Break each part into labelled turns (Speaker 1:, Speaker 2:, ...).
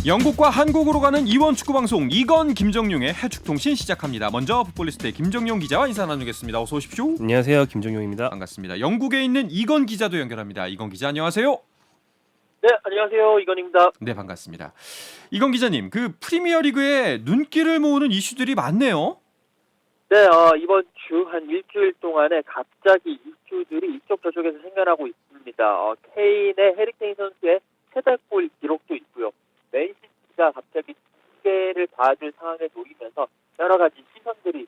Speaker 1: 영국과 한국으로 가는 이원 축구 방송 이건 김정용의 해축통신 시작합니다. 먼저 풋볼리스트의 김정용 기자와 인사 나누겠습니다. 어서 오십시오.
Speaker 2: 안녕하세요, 김정용입니다.
Speaker 1: 반갑습니다. 영국에 있는 이건 기자도 연결합니다. 이건 기자 안녕하세요.
Speaker 3: 네, 안녕하세요. 이건입니다.
Speaker 1: 네, 반갑습니다. 이건 기자님, 그 프리미어리그에 눈길을 모으는 이슈들이 많네요.
Speaker 3: 네, 이번 주 한 일주일 동안에 갑자기 이슈들이 이쪽 저쪽에서 생겨나고 있습니다. 케인의 해리케인 선수의 최다골 기록도 있고요. 맨시티가 갑자기 징계를 받을 상황에 놓이면서 여러 가지 시선들이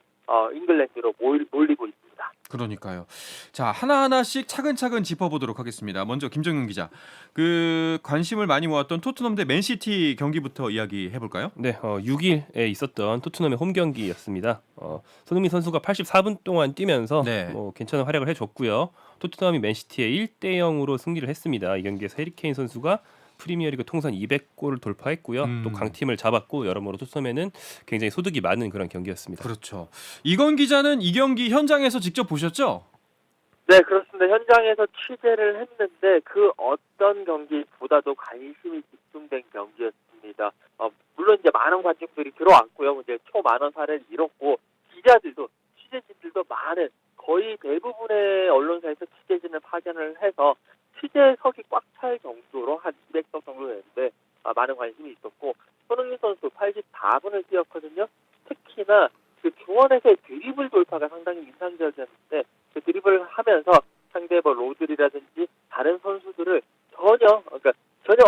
Speaker 3: 잉글랜드로 몰리고 있습니다.
Speaker 1: 그러니까요. 자, 하나하나씩 차근차근 짚어보도록 하겠습니다. 먼저 김정용 기자, 그 관심을 많이 모았던 토트넘 대 맨시티 경기부터 이야기해볼까요?
Speaker 2: 네, 6일에 있었던 토트넘의 홈 경기였습니다. 손흥민 선수가 84분 동안 뛰면서
Speaker 1: 네.
Speaker 2: 괜찮은 활약을 해줬고요. 토트넘이 맨시티에 1대0으로 승리를 했습니다. 이 경기에서 해리케인 선수가 프리미어리그 통산 200골을 돌파했고요. 또 강팀을 잡았고 여러모로 토트넘에는 굉장히 소득이 많은 그런 경기였습니다.
Speaker 1: 그렇죠. 이건 기자는 이 경기 현장에서 직접 보셨죠?
Speaker 3: 네, 그렇습니다. 현장에서 취재를 했는데 그 어떤 경기보다도 관심이 집중된 경기였습니다. 물론 이제 많은 관중들이 들어왔고요. 이제 초만원 사례를 이뤘고 기자들도 취재진들도 많은 거의 대부분의 언론사에서 취재진을 파견을 해서 취재석이 꽉 찰 정도로 한 200석 정도 되는데 많은 관심이 있었고 손흥민 선수 84분을 뛰었거든요. 특히나 그 중원에서의 드리블 돌파가 상당히 인상적이었는데 그 드리블을 하면서 상대 로드리라든지 다른 선수들을 전혀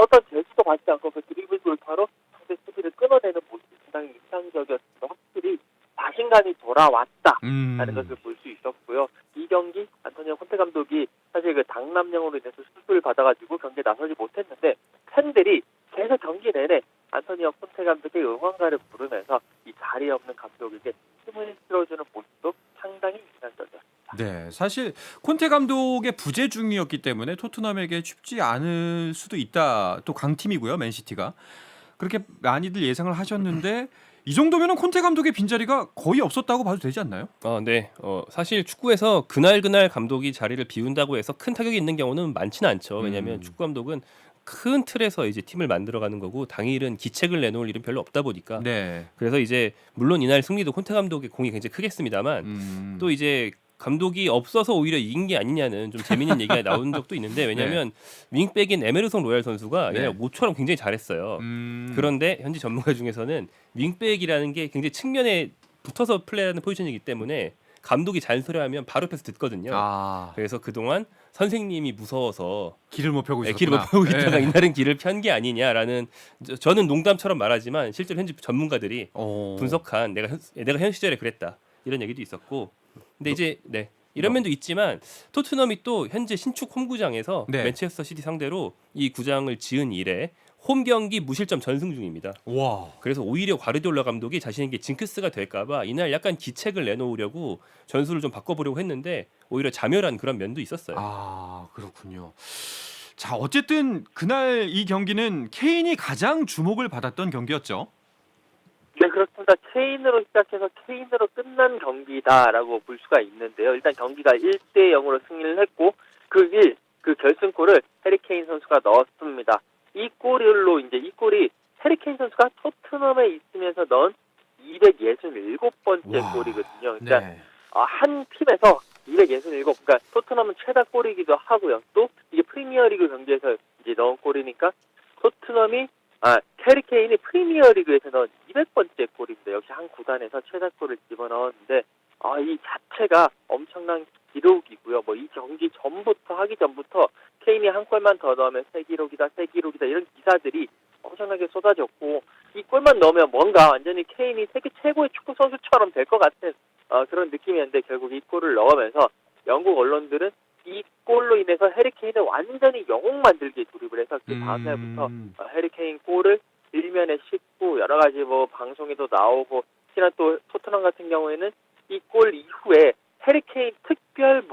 Speaker 3: 어떤 제스도 받지 않고 그 드리블 돌파로 상대 수비를 끊어내는 모습이 상당히 인상적이었습니다. 확실히 자신감이 돌아왔다라는 것을 볼 수 있었고요. 이 경기 안토니오 콘테 감독이 사실 그 당남령으로 인해서 수술을 받아가지고 경기에 나서지 못했는데 팬들이 계속 경기 내내 안토니오 콘테 감독의 응원가를 부르면서 이 자리에 없는 감독에게 힘을 실어주는 모습도 상당히 인상적이었습니다.
Speaker 1: 네, 사실 콘테 감독의 부재 중이었기 때문에 토트넘에게 쉽지 않을 수도 있다. 또 강팀이고요, 맨시티가. 그렇게 많이들 예상을 하셨는데 이 정도면은 콘테 감독의 빈자리가 거의 없었다고 봐도 되지 않나요?
Speaker 2: 네, 사실 축구에서 그날 감독이 자리를 비운다고 해서 큰 타격이 있는 경우는 많지는 않죠. 왜냐하면 축구 감독은 큰 틀에서 이제 팀을 만들어가는 거고 당일은 기책을 내놓을 일은 별로 없다 보니까.
Speaker 1: 네.
Speaker 2: 그래서 이제 물론 이날 승리도 콘테 감독의 공이 굉장히 크겠습니다만 또 이제 감독이 없어서 오히려 이긴 게 아니냐는 좀 재밌는 얘기가 나온 적도 있는데 왜냐하면 윙백인 에메르송 로얄 선수가
Speaker 1: 네.
Speaker 2: 얘네 모처럼 굉장히 잘했어요. 그런데 현지 전문가 중에서는 윙백이라는 게 굉장히 측면에 붙어서 플레이하는 포지션이기 때문에 감독이 잔소리하면 바로 옆에서 듣거든요. 그래서 그동안 선생님이 무서워서
Speaker 1: 길을 못 펴고 있었구나.
Speaker 2: 길을 못 펴고 있다가
Speaker 1: 네.
Speaker 2: 이날은 길을 편 게 아니냐라는 저는 농담처럼 말하지만 실제로 현지 전문가들이 분석한 내가 현 시절에 그랬다 이런 얘기도 있었고 근데 이제 이런 면도 있지만 토트넘이 또 현재 신축 홈구장에서 맨체스터 시티 상대로 이 구장을 지은 이래 홈 경기 무실점 전승 중입니다.
Speaker 1: 와.
Speaker 2: 그래서 오히려 과르디올라 감독이 자신에게 징크스가 될까봐 이날 약간 기책을 내놓으려고 전술을 좀 바꿔보려고 했는데 오히려 자멸한 그런 면도 있었어요.
Speaker 1: 그렇군요. 자, 어쨌든 그날 이 경기는 케인이 가장 주목을 받았던 경기였죠.
Speaker 3: 네, 그렇습니다. 케인으로 시작해서 케인으로 끝난 경기다라고 볼 수가 있는데요. 일단 경기가 1대0으로 승리를 했고 그 결승골을 해리케인 선수가 넣었습니다. 이 골이 해리케인 선수가 토트넘에 있으면서 넣은 267번째 골이거든요. 그러니까 한 팀에서 267, 그러니까 토트넘은 최다 골이기도 하고요. 또 이게 프리미어리그 경기에서 이제 넣은 골이니까 토트넘이 해리케인이 프리미어리그에서 넣은 200번째 골입니다. 역시 한 구단에서 최다골을 집어넣었는데 이 자체가 엄청난 기록이고요. 이 경기 하기 전부터 케인이 한 골만 더 넣으면 새 기록이다 이런 기사들이 엄청나게 쏟아졌고 이 골만 넣으면 뭔가 완전히 케인이 세계 최고의 축구 선수처럼 될 것 같은 그런 느낌이었는데 결국 이 골을 넣으면서 영국 언론들은 이 골로 인해서 해리케인을 완전히 영웅 만들기에 돌입을 해서 그 다음 날부터 해리케인 골을 일면에 싣고 여러 가지 방송에도 나오고 특히나 또 토트넘 같은 경우에는 이 골 이후에 해리케인 특별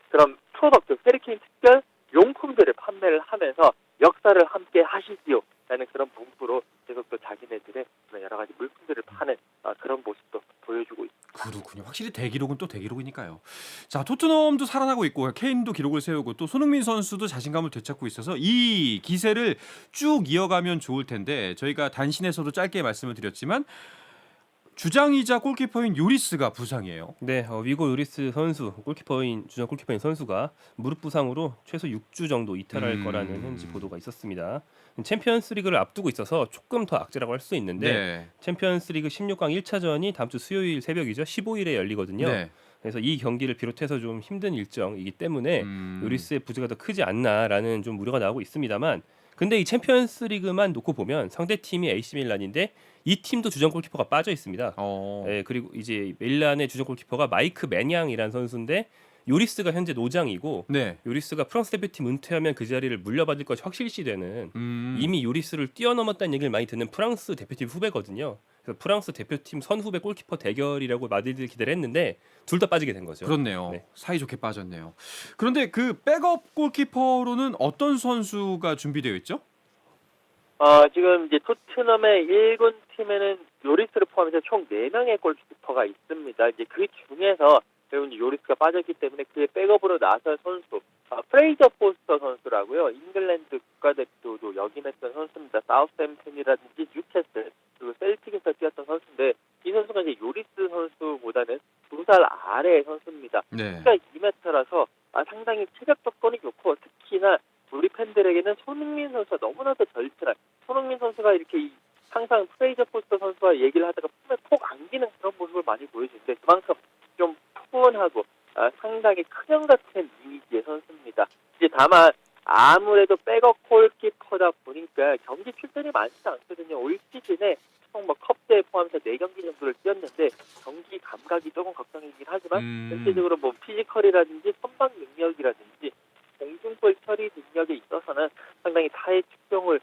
Speaker 3: 그런 프로덕트, 해리케인 특별 용품들을 판매를 하면서 역사를 함께 하시지요라는 그런 문구로 계속 또 자기네들의 여러 가지 물품들을 파는 그런 모습도 보여주고 있습니다.
Speaker 1: 그렇군요. 확실히 대기록은 또 대기록이니까요. 자, 토트넘도 살아나고 있고 케인도 기록을 세우고 또 손흥민 선수도 자신감을 되찾고 있어서 이 기세를 쭉 이어가면 좋을 텐데 저희가 단신에서도 짧게 말씀을 드렸지만 주장이자 골키퍼인 요리스가 부상이에요.
Speaker 2: 네, 위고 요리스 선수 주전 골키퍼인 선수가 무릎 부상으로 최소 6주 정도 이탈할 거라는 현지 보도가 있었습니다. 챔피언스리그를 앞두고 있어서 조금 더 악재라고 할 수 있는데
Speaker 1: 네.
Speaker 2: 챔피언스리그 16강 1차전이 다음 주 수요일 새벽이죠. 15일에 열리거든요.
Speaker 1: 네.
Speaker 2: 그래서 이 경기를 비롯해서 좀 힘든 일정이기 때문에 요리스의 부재가 더 크지 않나라는 좀 우려가 나오고 있습니다만 근데 이 챔피언스리그만 놓고 보면 상대 팀이 AC 밀란인데 이 팀도 주전 골키퍼가 빠져 있습니다. 예, 그리고 이제 밀란의 주전 골키퍼가 마이크 매냥이라는 선수인데 요리스가 현재 노장이고
Speaker 1: 네.
Speaker 2: 요리스가 프랑스 대표팀 은퇴하면 그 자리를 물려받을 것이 확실시되는 이미 요리스를 뛰어넘었다는 얘기를 많이 듣는 프랑스 대표팀 후배거든요. 그래서 프랑스 대표팀 선후배 골키퍼 대결이라고 마드리드 기대를 했는데 둘 다 빠지게 된 거죠.
Speaker 1: 그렇네요.
Speaker 2: 네.
Speaker 1: 사이좋게 빠졌네요. 그런데 그 백업 골키퍼로는 어떤 선수가 준비되어 있죠?
Speaker 3: 지금 이제 토트넘의 1군 팀에는 요리스를 포함해서 총 4명의 골키퍼가 있습니다. 이제 그 중에서 결국 이제 요리스가 빠졌기 때문에 그의 백업으로 나선 선수, 프레이저 포스터 선수라고요. 잉글랜드 국가대표도 역임했던 선수입니다. 사우스햄튼이라든지 뉴캐슬 그리고 셀틱에서 뛰었던 선수인데 이 선수가 이제 요리스 선수보다는 2살 아래의 선수입니다.
Speaker 1: 네.
Speaker 3: 키가 2m라서 상당히 체격 조건이 좋고 특히나 우리 팬들에게는 손흥민 선수가 너무나도 절친한 손흥민 선수가 이렇게 항상 프레이저 포스터 선수와 얘기를 하다가 품에 폭 안기는 그런 모습을 많이 보여주는데 그만큼 좀 푸근하고 상당히 큰형 같은 이미지의 선수입니다. 이제 다만 아무래도 백업 골키퍼다 보니까 경기 출전이 많지 않거든요. 올 시즌에 총 컵대회 포함해서 4경기 정도를 뛰었는데 경기 감각이 조금 걱정이긴 하지만 전체적으로 피지컬이라든지 선방 능력이라든지 공중볼 처리 능력에 있어서는 상당히 타의 측정을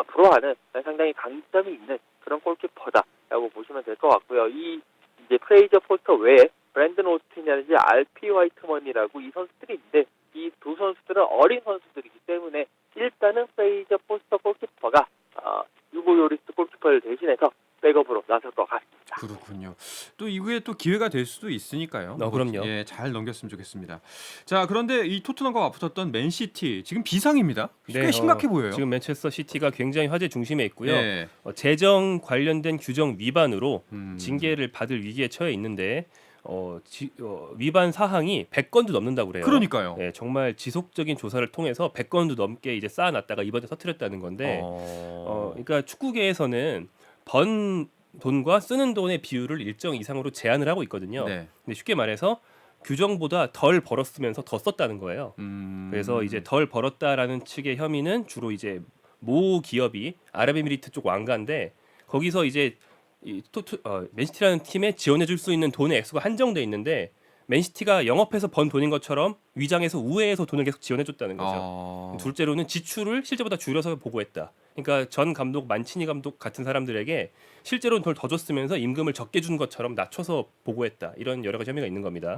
Speaker 3: 불허하는 상당히 강점이 있는 그런 골키퍼다라고 보시면 될 것 같고요. 이제 프레이저 포스터 외에 브랜든 오스틴이라든지 알피 화이트먼이라고 이 선수들이 있는데 이 두 선수들은 어린 선수들이기 때문에 일단은 프레이저 포스터 골키퍼가 유고 요리스 골키퍼를 대신해서 백업으로 나설 것 같습니다.
Speaker 1: 그렇군요. 또 이후에 또 기회가 될 수도 있으니까요.
Speaker 2: 그럼요.
Speaker 1: 예, 잘 넘겼으면 좋겠습니다. 자, 그런데 이 토트넘과 맞붙었던 맨시티 지금 비상입니다. 꽤 심각해 보여요.
Speaker 2: 지금 맨체스터 시티가 굉장히 화제 중심에 있고요.
Speaker 1: 네.
Speaker 2: 재정 관련된 규정 위반으로 징계를
Speaker 1: 음.
Speaker 2: 받을 위기에 처해 있는데 위반 사항이 100건도 넘는다고 그래요.
Speaker 1: 그러니까요.
Speaker 2: 네, 정말 지속적인 조사를 통해서 100건도 넘게 이제 쌓아놨다가 이번에 터뜨렸다는 건데, 그러니까 축구계에서는 번 돈과 쓰는 돈의 비율을 일정 이상으로 제한을 하고 있거든요.
Speaker 1: 네.
Speaker 2: 근데 쉽게 말해서 규정보다 덜 벌었으면서 더 썼다는 거예요. 그래서 이제 덜 벌었다라는 측의 혐의는 주로 이제 모 기업이 아랍에미리트 쪽 왕가인데 거기서 이제 맨시티라는 팀에 지원해줄 수 있는 돈의 액수가 한정돼 있는데 맨시티가 영업해서 번 돈인 것처럼 위장해서 우회해서 돈을 계속 지원해줬다는 거죠. 둘째로는 지출을 실제보다 줄여서 보고했다. 그러니까 전 감독 만치니 감독 같은 사람들에게 실제로는 돈을 더 줬으면서 임금을 적게 준 것처럼 낮춰서 보고했다. 이런 여러 가지 혐의가 있는 겁니다.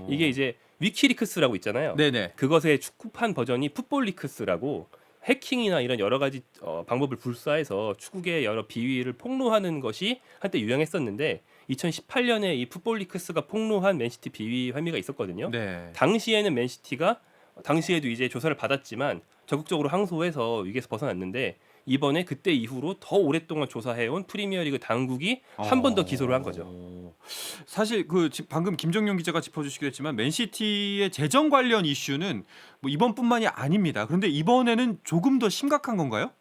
Speaker 2: 이게 이제 위키리크스라고 있잖아요.
Speaker 1: 네네.
Speaker 2: 그것의 축구판 버전이 풋볼리크스라고 해킹이나 이런 여러 가지 방법을 불사해서 축구계의 여러 비위를 폭로하는 것이 한때 유행했었는데 2018년에 이 풋볼리크스가 폭로한 맨시티 비위 혐의가 있었거든요.
Speaker 1: 네.
Speaker 2: 당시에는 맨시티가 당시에도 이제 조사를 받았지만 적극적으로 항소해서 위기에서 벗어났는데 이번에 그때 이후로 더 오랫동안 조사해온 프리미어리그 당국이 한 번 더 기소를 한 거죠.
Speaker 1: 사실 방금 김정용 기자가 짚어주시기도 했지만 맨시티의 재정 관련 이슈는 뭐 이번뿐만이 아닙니다. 그런데 이번에는 조금 더 심각한 건가요?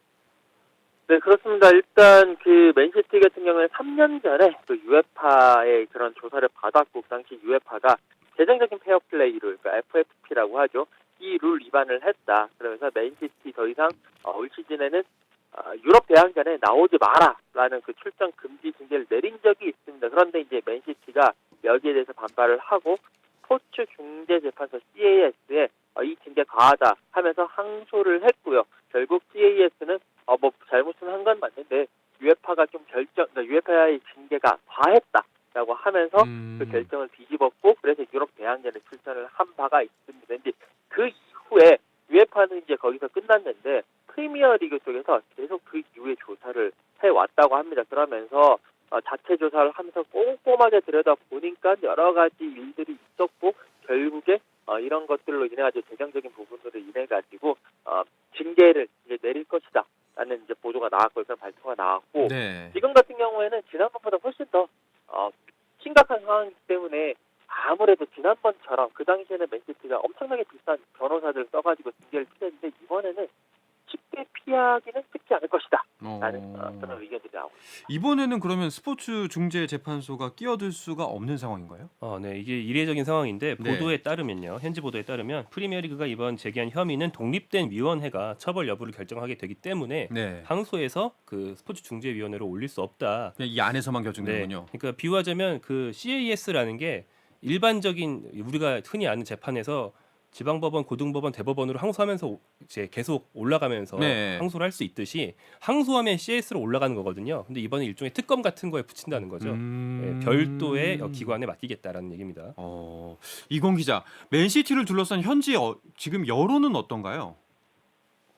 Speaker 3: 네, 그렇습니다. 일단 그 맨시티 같은 경우는 3년 전에 그 UEFA의 그런 조사를 받았고 그 당시 UEFA가 재정적인 페어플레이를 그러니까 FFP라고 하죠. 이 룰 위반을 했다. 그러면서 맨시티 더 이상 올 시즌에는 유럽 대항전에 나오지 마라라는 그 출전 금지 징계를 내린 적이 있습니다. 그런데 이제 맨시티가 여기에 대해서 반발을 하고 스포츠 중재재판소 CAS에 이 징계 과하다 하면서 항소를 했고요. 결국 CAS는 뭐 잘못은 한 건 맞는데 UEFA가 좀 UEFA의 징계가 과했다라고 하면서 그 결정을 뒤집었고 그래서 유럽 대항전에 출전을 한 바가 있습니다. 근데 그 이후에 UEFA는 이제 거기서 끝났는데 프리미어리그 쪽에서 계속 그 이후에 조사를 해왔다고 합니다. 그러면서 자체 조사를 하면서 꼼꼼하게 들여다보니까 여러 가지 일들이 있었고 결국에 이런 것들로 인해 가지고 재정적인 부분으로 인해 가지고 징계를 이제 내릴 것이다라는 이제 보도가 나왔고 그런 발표가 나왔고
Speaker 1: 네.
Speaker 3: 지금 같은 경우에는 지난번보다 훨씬 더 심각한 상황이기 때문에 아무래도 지난번처럼 그 당시에는 맨시티가 엄청나게 비싼 변호사들 써가지고 징계를 피했는데 이번에는 쉽게 피하기는 쉽지 않을 것이다 라는 그런 의견들이 나오고 있습니다.
Speaker 1: 이번에는 그러면 스포츠 중재 재판소가 끼어들 수가 없는 상황인가요?
Speaker 2: 네, 이게 이례적인 상황인데
Speaker 1: 네.
Speaker 2: 보도에 따르면요, 현지 보도에 따르면 프리미어리그가 이번 제기한 혐의는 독립된 위원회가 처벌 여부를 결정하게 되기 때문에
Speaker 1: 네.
Speaker 2: 항소해서 그 스포츠 중재위원회로 올릴 수 없다.
Speaker 1: 그냥 이 안에서만 결정되는군요.
Speaker 2: 그러니까 비유하자면 그 CAS라는 게 일반적인 우리가 흔히 아는 재판에서 지방법원, 고등법원, 대법원으로 항소하면서 이제 계속 올라가면서
Speaker 1: 네.
Speaker 2: 항소를 할 수 있듯이 항소하면 CS로 올라가는 거거든요. 근데 이번에 일종의 특검 같은 거에 붙인다는 거죠. 별도의 기관에 맡기겠다라는 얘기입니다.
Speaker 1: 이건 기자, 맨시티를 둘러싼 현지 지금 여론은 어떤가요?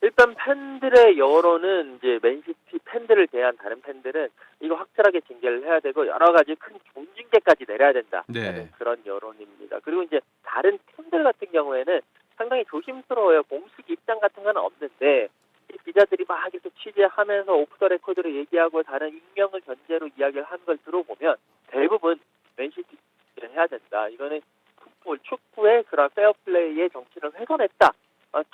Speaker 3: 일단 팬들의 여론은 이제 맨시티 팬들을 제외한 다른 팬들은 이거 확실하게 징계를 해야 되고 여러 가지 큰 존징계까지 내려야 된다라는
Speaker 1: 네.
Speaker 3: 그런 여론입니다. 그리고 이제 다른 팀들 같은 경우에는 상당히 조심스러워요. 공식 입장 같은 건 없는데 이 기자들이 막 이렇게 취재하면서 오프 더 레코드로 얘기하고 다른 익명을 전제로 이야기를 하는 걸 들어보면 대부분 맨시티를 해야 된다. 이거는 풋볼, 축구의 그런 페어플레이의 정치를 훼손했다.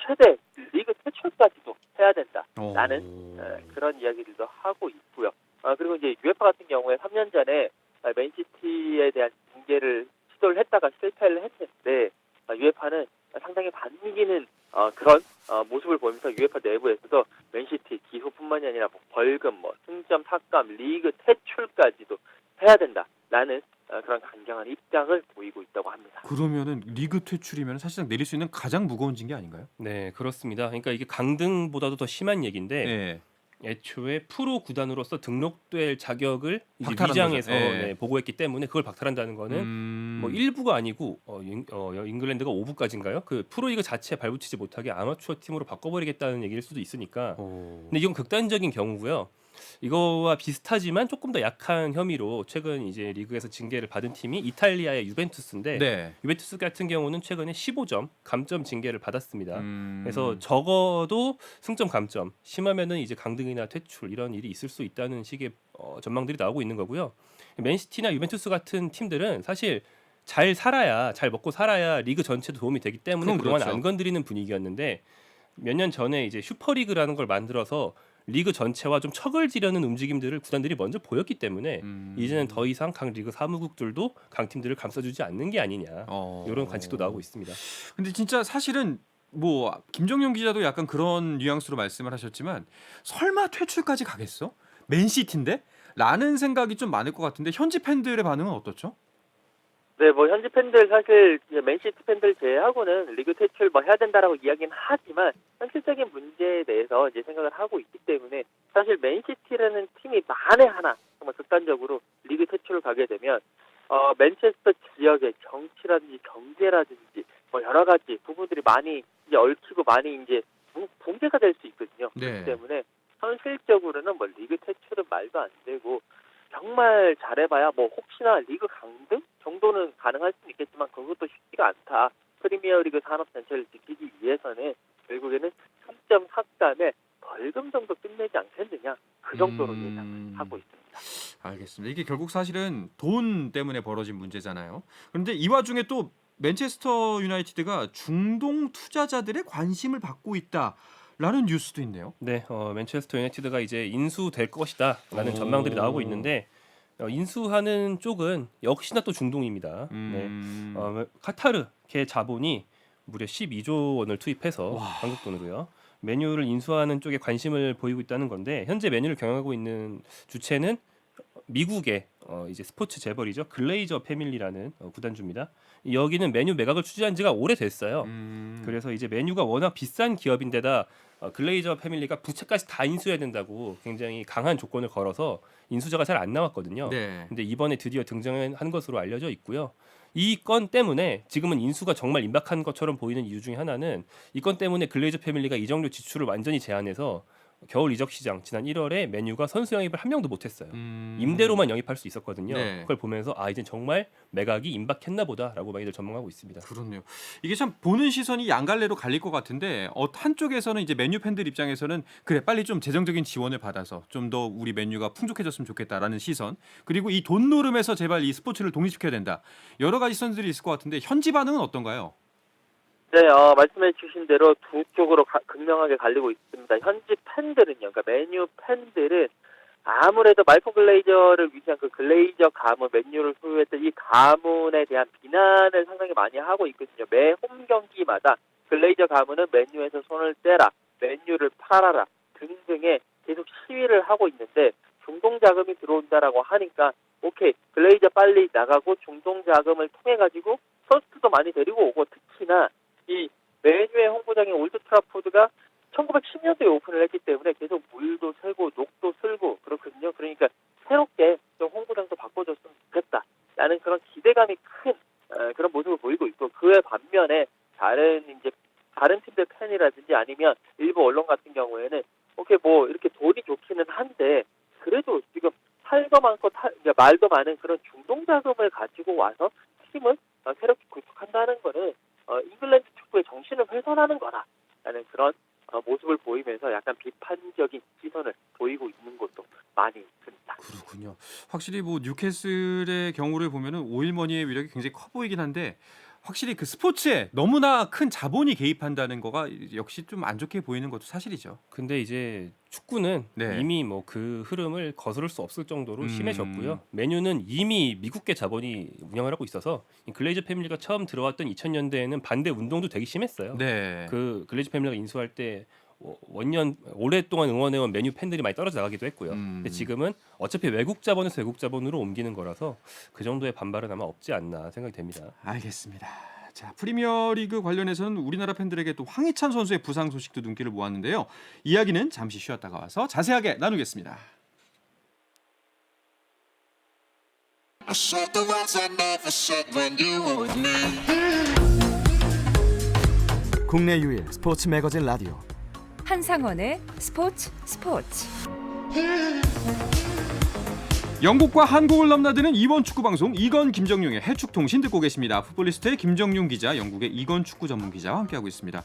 Speaker 3: 최대 리그 퇴출까지도 해야 된다라는 그런 이야기들도 하고 있고요. 그리고 이제 UEFA 같은 경우에 3년 전에 맨시티에 대한 징계를 시도를 했다가 실패를 했는데 UEFA는 상당히 반기는 그런 모습을 보이면서 UEFA 내부에서도 맨시티 기소뿐만이 아니라 벌금, 승점 삭감, 리그 퇴출까지도 해야 된다라는 그런 강경한 입장을 보이고 있다고 합니다.
Speaker 1: 그러면은 리그 퇴출이면 사실상 내릴 수 있는 가장 무거운 징계 아닌가요?
Speaker 2: 네, 그렇습니다. 그러니까 이게 강등보다도 더 심한 얘기인데
Speaker 1: 네.
Speaker 2: 애초에 프로 구단으로서 등록될 자격을 이제
Speaker 1: 박탈한
Speaker 2: 위장해서
Speaker 1: 거죠. 네.
Speaker 2: 보고했기 때문에 그걸 박탈한다는 거는 뭐 1부가 아니고 잉글랜드가 5부까지인가요? 그 프로리그 자체에 발붙이지 못하게 아마추어 팀으로 바꿔버리겠다는 얘기일 수도 있으니까. 근데 이건 극단적인 경우고요. 이거와 비슷하지만 조금 더 약한 혐의로 최근 이제 리그에서 징계를 받은 팀이 이탈리아의 유벤투스인데
Speaker 1: 네.
Speaker 2: 유벤투스 같은 경우는 최근에 15점 감점 징계를 받았습니다. 그래서 적어도 승점 감점, 심하면은 이제 강등이나 퇴출 이런 일이 있을 수 있다는 식의 전망들이 나오고 있는 거고요. 맨시티나 유벤투스 같은 팀들은 사실 잘 먹고 살아야 리그 전체도 도움이 되기 때문에 그동안
Speaker 1: 그렇죠.
Speaker 2: 안 건드리는 분위기였는데 몇 년 전에 이제 슈퍼리그라는 걸 만들어서 리그 전체와 좀 척을 지려는 움직임들을 구단들이 먼저 보였기 때문에 이제는 더 이상 각 리그 사무국들도 강팀들을 감싸주지 않는 게 아니냐 이런 관측도 나오고 있습니다.
Speaker 1: 근데 진짜 사실은 뭐 김정용 기자도 약간 그런 뉘앙스로 말씀을 하셨지만 설마 퇴출까지 가겠어? 맨시티인데? 라는 생각이 좀 많을 것 같은데 현지 팬들의 반응은 어떻죠?
Speaker 3: 네, 현지 팬들 사실 맨시티 팬들 제외하고는 리그 퇴출 해야 된다라고 이야기는 하지만 현실적인 문제에 대해서 이제 생각을 하고 있기 때문에 사실 맨시티라는 팀이 만에 하나 정말 극단적으로 리그 퇴출을 가게 되면 맨체스터 지역의 정치라든지 경제라든지 여러 가지 부분들이 많이 이제 얽히고 많이 이제 붕괴가 될 수 있거든요.
Speaker 1: 네.
Speaker 3: 그렇기 때문에 현실적으로는 리그 퇴출은 말도 안 되고 정말 잘해봐야 혹시나 리그 강등 정도는 가능할 수는 있겠지만 그것도 쉽지가 않다. 프리미어리그 산업 전체를 지키기 위해서는 결국에는 3점 삭감에 벌금 정도 끝내지 않겠느냐 그 정도로 예상하고 있습니다.
Speaker 1: 알겠습니다. 이게 결국 사실은 돈 때문에 벌어진 문제잖아요. 그런데 이 와중에 또 맨체스터 유나이티드가 중동 투자자들의 관심을 받고 있다라는 뉴스도 있네요.
Speaker 2: 네, 맨체스터 유나이티드가 이제 인수될 것이다라는 전망들이 나오고 있는데 인수하는 쪽은 역시나 또 중동입니다. 네, 카타르 개 자본이 무려 12조 원을 투입해서 한국 돈으로요. 메뉴를 인수하는 쪽에 관심을 보이고 있다는 건데 현재 메뉴를 경영하고 있는 주체는 미국의 이제 스포츠 재벌이죠. 글레이저 패밀리라는 구단주입니다. 여기는 메뉴 매각을 추진한 지가 오래됐어요. 그래서 이제 메뉴가 워낙 비싼 기업인데다 글레이저 패밀리가 부채까지 다 인수해야 된다고 굉장히 강한 조건을 걸어서 인수자가 잘 안 나왔거든요.
Speaker 1: 네.
Speaker 2: 근데 이번에 드디어 등장한 것으로 알려져 있고요. 이 건 때문에 지금은 인수가 정말 임박한 것처럼 보이는 이유 중에 하나는 이 건 때문에 글레이저 패밀리가 이적료 지출을 완전히 제한해서 겨울 이적 시장 지난 1월에 맨유가 선수 영입을 한 명도 못했어요. 임대로만 영입할 수 있었거든요.
Speaker 1: 네.
Speaker 2: 그걸 보면서 이제 정말 매각이 임박했나 보다라고 많이들 전망하고 있습니다.
Speaker 1: 그렇네요. 이게 참 보는 시선이 양갈래로 갈릴 것 같은데 한쪽에서는 이제 맨유 팬들 입장에서는 그래 빨리 좀 재정적인 지원을 받아서 좀 더 우리 맨유가 풍족해졌으면 좋겠다라는 시선, 그리고 이 돈 노름에서 제발 이 스포츠를 독립시켜야 된다, 여러 가지 시선들이 있을 것 같은데 현지 반응은 어떤가요?
Speaker 3: 네, 말씀해 주신 대로 두 쪽으로 극명하게 갈리고 있습니다. 현지 팬들은요, 그러니까 맨유 팬들은 아무래도 말콤 글레이저를 위시한 그 글레이저 가문, 맨유를 소유했던 이 가문에 대한 비난을 상당히 많이 하고 있거든요. 매 홈 경기마다 글레이저 가문은 맨유에서 손을 떼라, 맨유를 팔아라 등등의 계속 시위를 하고 있는데, 중동 자금이 들어온다라고 하니까 오케이, 글레이저 빨리 나가고 중동 자금을 통해 가지고 선수도 많이 데리고 오고, 특히나 이 맨유의 홈구장인 올드 트라포드가 1910년도에 오픈을 했기 때문에 계속 물도 새고 녹도 쓸고 그렇거든요. 그러니까 새롭게 좀 홈구장도 바꿔줬으면 좋겠다라는 그런 기대감이 큰 그런 모습을 보이고 있고, 그에 반면에 다른 팀들 팬이라든지 아니면 일부 언론 같은 경우에는 오케이 뭐 이렇게 돈이 좋기는 한데 그래도 지금 살도 많고 말도 많은 그런 중동 자금을 가지고 와서 팀을 새롭게 구축한다는 거는 잉글랜드 축구의 정신을 훼손하는 거다라는 그런 모습을 보이면서 약간 비판적인 시선을 보이고 있는 것도 많이 있습니다.
Speaker 1: 그렇군요. 확실히 뭐 뉴캐슬의 경우를 보면은 오일머니의 위력이 굉장히 커 보이긴 한데, 확실히 그 스포츠에 너무나 큰 자본이 개입한다는 거가 역시 좀 안 좋게 보이는 것도 사실이죠.
Speaker 2: 근데 이제 축구는
Speaker 1: 네.
Speaker 2: 이미 뭐 그 흐름을 거스를 수 없을 정도로 심해졌고요. 맨유는 이미 미국계 자본이 운영을 하고 있어서 이 글레이저 패밀리가 처음 들어왔던 2000년대에는 반대 운동도 되게 심했어요.
Speaker 1: 네.
Speaker 2: 그 글레이저 패밀리가 인수할 때 원년 오랫동안 응원해온 맨유 팬들이 많이 떨어져 나가기도 했고요. 근데 지금은 어차피 외국 자본에서 외국 자본으로 옮기는 거라서 그 정도의 반발은 아마 없지 않나 생각이 됩니다.
Speaker 1: 알겠습니다. 자, 프리미어리그 관련해서는 우리나라 팬들에게 또 황희찬 선수의 부상 소식도 눈길을 모았는데요. 이야기는 잠시 쉬었다가 와서 자세하게 나누겠습니다.
Speaker 4: I said the words I never said when you were with me.
Speaker 5: 국내 유일 스포츠 매거진 라디오
Speaker 6: 한상원의 스포츠.
Speaker 1: 영국과 한국을 넘나드는 이번 축구 방송, 이건 김정용의 해축통신 듣고 계십니다. 풋볼리스트의 김정용 기자, 영국의 이건 축구 전문 기자와 함께하고 있습니다.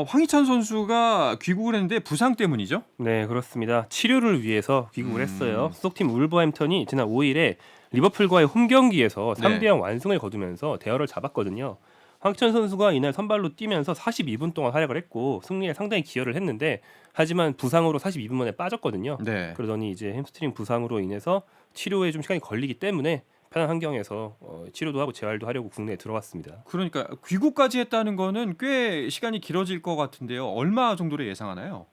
Speaker 1: 황희찬 선수가 귀국을 했는데 부상 때문이죠?
Speaker 2: 네, 그렇습니다. 치료를 위해서 귀국을 했어요. 소속팀 울버햄턴이 지난 5일에 리버풀과의 홈 경기에서 3대0 완승을 거두면서 대열을 잡았거든요. 황희찬 선수가 이날 선발로 뛰면서 42분 동안 활약을 했고 승리에 상당히 기여를 했는데, 하지만 부상으로 42분 만에 빠졌거든요.
Speaker 1: 네.
Speaker 2: 그러더니 이제 햄스트링 부상으로 인해서 치료에 좀 시간이 걸리기 때문에 편한 환경에서 치료도 하고 재활도 하려고 국내에 들어왔습니다.
Speaker 1: 그러니까 귀국까지 했다는 거는 꽤 시간이 길어질 것 같은데요. 얼마 정도로 예상하나요?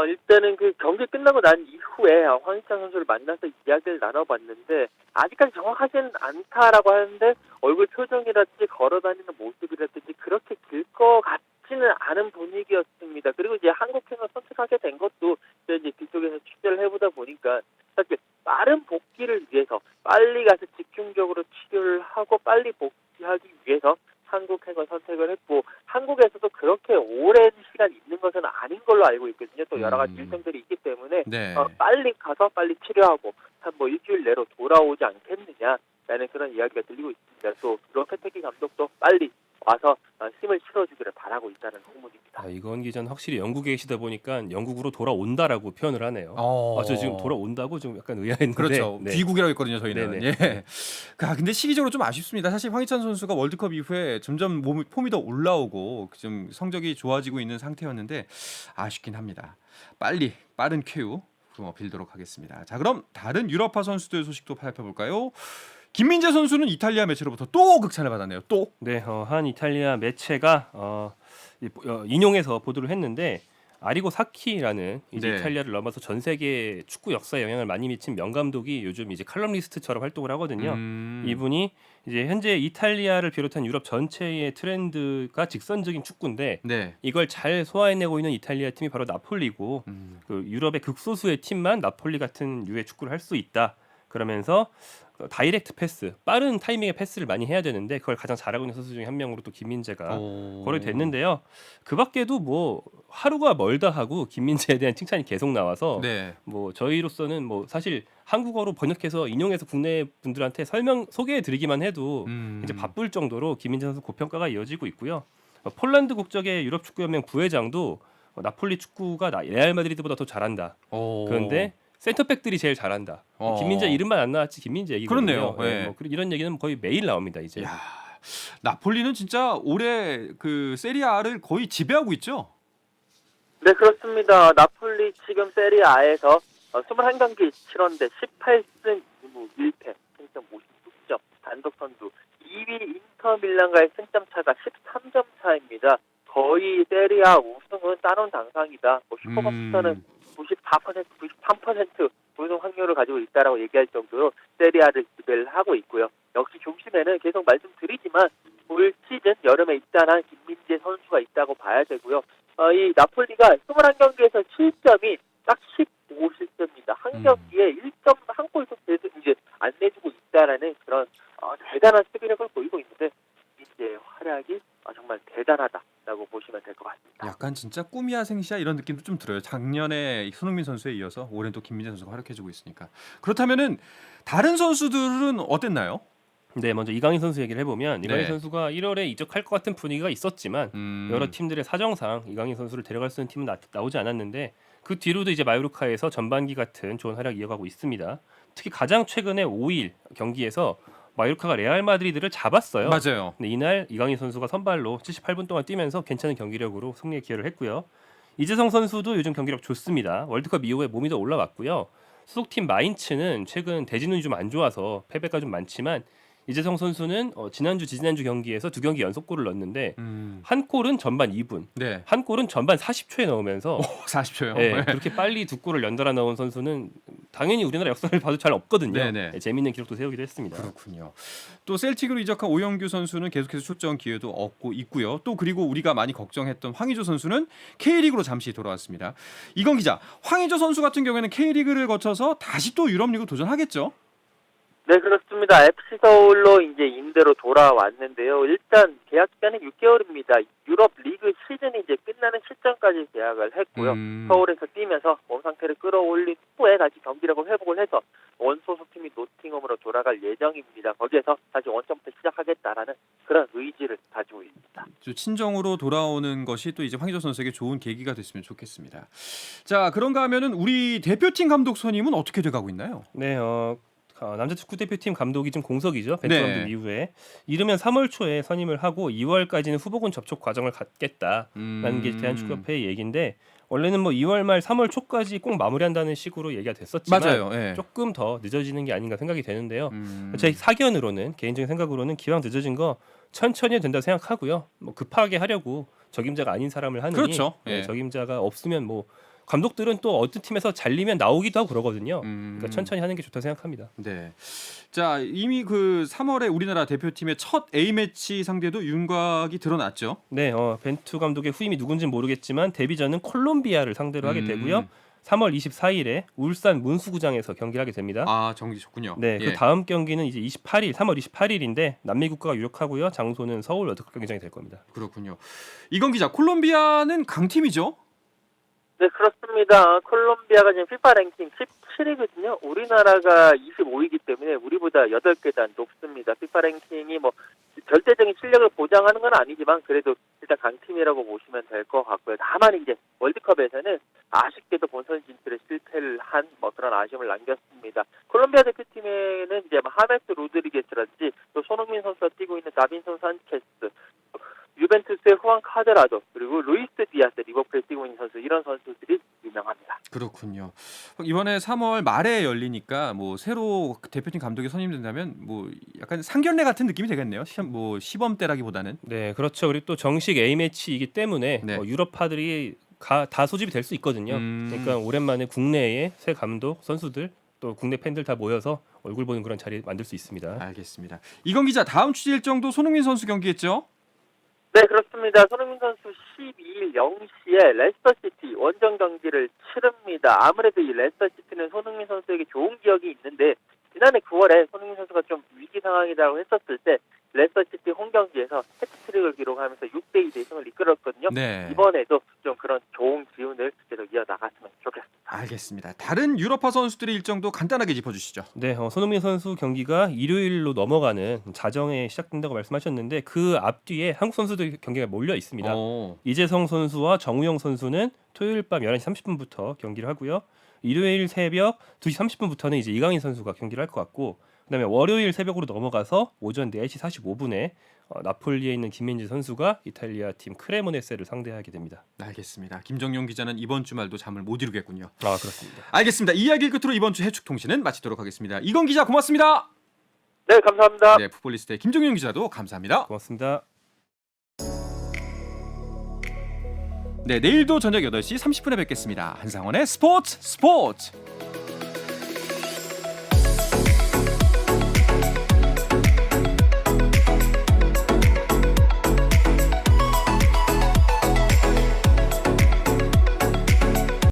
Speaker 3: 일단은 그 경기 끝나고 난 이후에 황희찬 선수를 만나서 이야기를 나눠봤는데 아직까지 정확하지는 않다라고 하는데, 얼굴 표정이라든지 걸어다니는 모습이라든지 그렇게 길 것 같지는 않은 분위기였습니다. 그리고 이제 한국행을 선택하게 된 것도 이제 뒤쪽에서 취재를 해보다 보니까 사실 빠른 복귀를 위해서 빨리 가서 집중적으로 치료를 하고 빨리 복귀하기 위해서 한국행을 선택을 했고, 한국에서도 그렇게 오랜 시간 있는 것은 아닌 걸로 알고 있거든요. 또 여러 가지 일정들이 있기 때문에
Speaker 1: 네.
Speaker 3: 빨리 가서 빨리 치료하고 한 뭐 일주일 내로 돌아오지 않겠느냐라는 그런 이야기가 들리고 있습니다. 또 로페테기 감독도 빨리 와서 힘을 실어주기를 바라고 있다는 소문입니다.
Speaker 2: 이건 기자는 확실히 영국에 계시다 보니까 영국으로 돌아온다라고 표현을 하네요. 저 지금 돌아온다고 좀 약간 의아했는데.
Speaker 1: 그렇죠.
Speaker 2: 네.
Speaker 1: 귀국이라고 했거든요, 저희는.
Speaker 2: 네네.
Speaker 1: 예. 근데 시기적으로 좀 아쉽습니다. 사실 황희찬 선수가 월드컵 이후에 점점 폼이 더 올라오고 좀 성적이 좋아지고 있는 상태였는데 아쉽긴 합니다. 빨리 빠른 쾌유 빌도록 하겠습니다. 자, 그럼 다른 유럽파 선수들 소식도 살펴볼까요? 김민재 선수는 이탈리아 매체로부터 또 극찬을 받았네요. 또.
Speaker 2: 네, 한 이탈리아 매체가 인용해서 보도를 했는데, 아리고 사키라는 이제
Speaker 1: 네.
Speaker 2: 이탈리아를 넘어서 전 세계 축구 역사에 영향을 많이 미친 명감독이 요즘 이제 칼럼니스트처럼 활동을 하거든요. 이분이 이제 현재 이탈리아를 비롯한 유럽 전체의 트렌드가 직선적인 축구인데,
Speaker 1: 네.
Speaker 2: 이걸 잘 소화해내고 있는 이탈리아 팀이 바로 나폴리고, 그 유럽의 극소수의 팀만 나폴리 같은 류의 축구를 할 수 있다. 그러면서 다이렉트 패스, 빠른 타이밍의 패스를 많이 해야 되는데 그걸 가장 잘하고 있는 선수 중에 한 명으로 또 김민재가 거론이 됐는데요. 그 밖에도 뭐 하루가 멀다 하고 김민재에 대한 칭찬이 계속 나와서
Speaker 1: 네.
Speaker 2: 뭐 저희로서는 뭐 사실 한국어로 번역해서 인용해서 국내 분들한테 소개해 드리기만 해도 이제 바쁠 정도로 김민재 선수 고평가가 이어지고 있고요. 폴란드 국적의 유럽 축구 연맹 부회장도 나폴리 축구가 레알 마드리드보다 더 잘한다. 그런데 센터백들이 제일 잘한다. 김민재 이름만 안 나왔지 김민재 얘기거든요.
Speaker 1: 그렇네요. 네.
Speaker 2: 뭐 이런 얘기는 거의 매일 나옵니다 이제.
Speaker 1: 야, 나폴리는 진짜 올해 그 세리아를 거의 지배하고 있죠.
Speaker 3: 네, 그렇습니다. 나폴리 지금 세리아에서 21경기 치렀는데 18승 2무 1패, 승점 56점, 단독 선두. 2위 인터밀란과의 승점 차가 13점 차입니다. 거의 세리아 우승은 따놓은 당상이다. 뭐 슈퍼컴퓨터는 94%, 93% 우승 확률을 가지고 있다라고 얘기할 정도로 세리아를 지배를 하고 있고요. 역시 중심에는 계속 말씀드리지만 올 시즌 여름에 입단한 김민재 선수가 있다고 봐야 되고요. 이 나폴리가 21경기에서 7점이 딱 15실점입니다. 한 경기에 1점 한 골도 계속 이제 안 내주고 있다라는 그런 대단한 수비력을 보이고 있는데 김민재의 활약이 정말 대단하다라고 보시면 될 것 같습니다.
Speaker 1: 약간 진짜 꿈이야 생시야 이런 느낌도 좀 들어요. 작년에 손흥민 선수에 이어서 올해는 또 김민재 선수가 활약해주고 있으니까. 그렇다면은 다른 선수들은 어땠나요?
Speaker 2: 네, 먼저 이강인 선수 얘기를 해보면 이강인
Speaker 1: 네.
Speaker 2: 선수가 1월에 이적할 것 같은 분위기가 있었지만 여러 팀들의 사정상 이강인 선수를 데려갈 수 있는 팀은 나오지 않았는데 그 뒤로도 이제 마요르카에서 전반기 같은 좋은 활약 이어가고 있습니다. 특히 가장 최근에 5일 경기에서 마요르카가 레알 마드리드를 잡았어요.
Speaker 1: 맞아요.
Speaker 2: 근데 이날 이강인 선수가 선발로 78분 동안 뛰면서 괜찮은 경기력으로 승리에 기여를 했고요. 이재성 선수도 요즘 경기력 좋습니다. 월드컵 이후에 몸이 더 올라왔고요. 소속팀 마인츠는 최근 대진운이 좀 안 좋아서 패배가 좀 많지만 이재성 선수는 지난주 경기에서 2경기 연속골을 넣었는데 한 골은 전반 2분,
Speaker 1: 네.
Speaker 2: 한 골은 전반 40초에 넣으면서
Speaker 1: 40초요.
Speaker 2: 네, 그렇게 빨리 2골을 연달아 넣은 선수는 당연히 우리나라 역사를 봐도 잘 없거든요.
Speaker 1: 네네.
Speaker 2: 네, 재밌는 기록도 세우기도 했습니다.
Speaker 1: 그렇군요. 또 셀틱으로 이적한 오영규 선수는 계속해서 출전 기회도 얻고 있고요. 또 그리고 우리가 많이 걱정했던 황의조 선수는 K리그로 잠시 돌아왔습니다. 이건 기자, 황의조 선수 같은 경우에는 K리그를 거쳐서 다시 또 유럽리그 도전하겠죠?
Speaker 3: 네, 그렇습니다. FC 서울로 이제 임대로 돌아왔는데요. 일단 계약 기간은 6개월입니다. 유럽 리그 시즌이 이제 끝나는 시점까지 계약을 했고요. 서울에서 뛰면서 몸 상태를 끌어올린 후에 다시 경기력을 회복을 해서 원소속팀이 노팅엄으로 돌아갈 예정입니다. 거기에서 다시 원점부터 시작하겠다라는 그런 의지를 가지고 있습니다.
Speaker 1: 친정으로 돌아오는 것이 또 이제 황의조 선수에게 좋은 계기가 됐으면 좋겠습니다. 자, 그런가 하면은 우리 대표팀 감독 선임은 어떻게 돼가고 있나요?
Speaker 2: 네, 남자 축구 대표팀 감독이 좀 공석이죠. 벤투
Speaker 1: 네.
Speaker 2: 감독 이후에 이르면 3월 초에 선임을 하고 2월까지는 후보군 접촉 과정을 갖겠다라는 게 대한축구협회의 얘기인데 원래는 뭐 2월 말 3월 초까지 꼭 마무리한다는 식으로 얘기가 됐었지만
Speaker 1: 맞아요. 네.
Speaker 2: 조금 더 늦어지는 게 아닌가 생각이 되는데요. 제 사견으로는 개인적인 생각으로는 기왕 늦어진 거 천천히 해도 된다고 생각하고요. 뭐 급하게 하려고 적임자가 아닌 사람을 하느니
Speaker 1: 그렇죠.
Speaker 2: 네,
Speaker 1: 예.
Speaker 2: 적임자가 없으면 뭐 감독들은 또 어떤 팀에서 잘리면 나오기도 하고 그러거든요. 그러니까 천천히 하는 게 좋다고 생각합니다.
Speaker 1: 네. 자, 이미 그 3월에 우리나라 대표팀의 첫 A매치 상대도 윤곽이 드러났죠.
Speaker 2: 네, 벤투 감독의 후임이 누군지는 모르겠지만 데뷔전은 콜롬비아를 상대로 하게 되고요. 3월 24일에 울산 문수구장에서 경기를 하게 됩니다.
Speaker 1: 아, 정기 좋군요.
Speaker 2: 네,
Speaker 1: 예.
Speaker 2: 그 다음 경기는 이제 3월 28일인데 남미 국가가 유력하고요. 장소는 서울 월드컵 경기장이 될 겁니다.
Speaker 1: 그렇군요. 이건 기자, 콜롬비아는 강팀이죠?
Speaker 3: 네, 그렇습니다. 콜롬비아가 지금 FIFA 랭킹 17위거든요. 우리나라가 25위이기 때문에 우리보다 8계단 높습니다. FIFA 랭킹이 뭐 절대적인 실력을 보장하는 건 아니지만 그래도 일단 강팀이라고 보시면 될 것 같고요. 다만 이제 월드컵에서는 아쉽게도 본선 진출에 실패를 한 그런 아쉬움을 남겼습니다. 콜롬비아 대표팀에는 이제 하메스 로드리게스라든지 또 손흥민 선수가 뛰고 있는 다빈손 산체스, 유벤투스의 후안 카드라도 그리고 루이스 디아스 리버풀에 뛰고 있는 선수 이런 선수들이 유명합니다.
Speaker 1: 그렇군요. 이번에 3월 말에 열리니까 뭐 새로 대표팀 감독이 선임된다면 뭐 약간 상견례 같은 느낌이 되겠네요. 시범 때라기보다는.
Speaker 2: 네, 그렇죠. 그리고 또 정식 A 매치이기 때문에
Speaker 1: 네.
Speaker 2: 유럽파들이 다 소집이 될 수 있거든요. 그러니까 오랜만에 국내의 새 감독, 선수들 또 국내 팬들 다 모여서 얼굴 보는 그런 자리 만들 수 있습니다.
Speaker 1: 알겠습니다. 이건 기자, 다음 취재 일정도 손흥민 선수 경기했죠?
Speaker 3: 네, 그렇습니다. 손흥민 선수 12일 0시에 레스터시티 원정 경기를 치릅니다. 아무래도 이 레스터시티는 손흥민 선수에게 좋은 기억이 있는데 지난해 9월에 손흥민 선수가 좀 위기 상황이라고 했었을 때 레스터시티 홈 경기에서 해트트릭을 기록하면서 6대2 승을 이끌었거든요.
Speaker 1: 네.
Speaker 3: 이번에도 좀 그런 좋은 기운을 계속 이어나갔으면 좋겠습니다.
Speaker 1: 알겠습니다. 다른 유럽파 선수들의 일정도 간단하게 짚어주시죠.
Speaker 2: 네, 손흥민 선수 경기가 일요일로 넘어가는 자정에 시작된다고 말씀하셨는데 그 앞뒤에 한국 선수들 경기가 몰려 있습니다. 이재성 선수와 정우영 선수는 토요일 밤 11시 30분부터 경기를 하고요. 일요일 새벽 2시 30분부터는 이제 이강인 선수가 경기를 할 것 같고, 그다음에 월요일 새벽으로 넘어가서 오전 4시 45분에 나폴리에 있는 김민재 선수가 이탈리아 팀 크레모네세를 상대하게 됩니다.
Speaker 1: 알겠습니다. 김정용 기자는 이번 주말도 잠을 못 이루겠군요.
Speaker 2: 아, 그렇습니다.
Speaker 1: 알겠습니다. 이 이야기를 끝으로 이번 주 해축 통신은 마치도록 하겠습니다. 이건 기자 고맙습니다.
Speaker 3: 네, 감사합니다.
Speaker 1: 네, 풋볼리스트의 김정용 기자도 감사합니다.
Speaker 2: 고맙습니다.
Speaker 1: 네, 내일도 저녁 8시 30분에 뵙겠습니다. 한상원의 스포츠.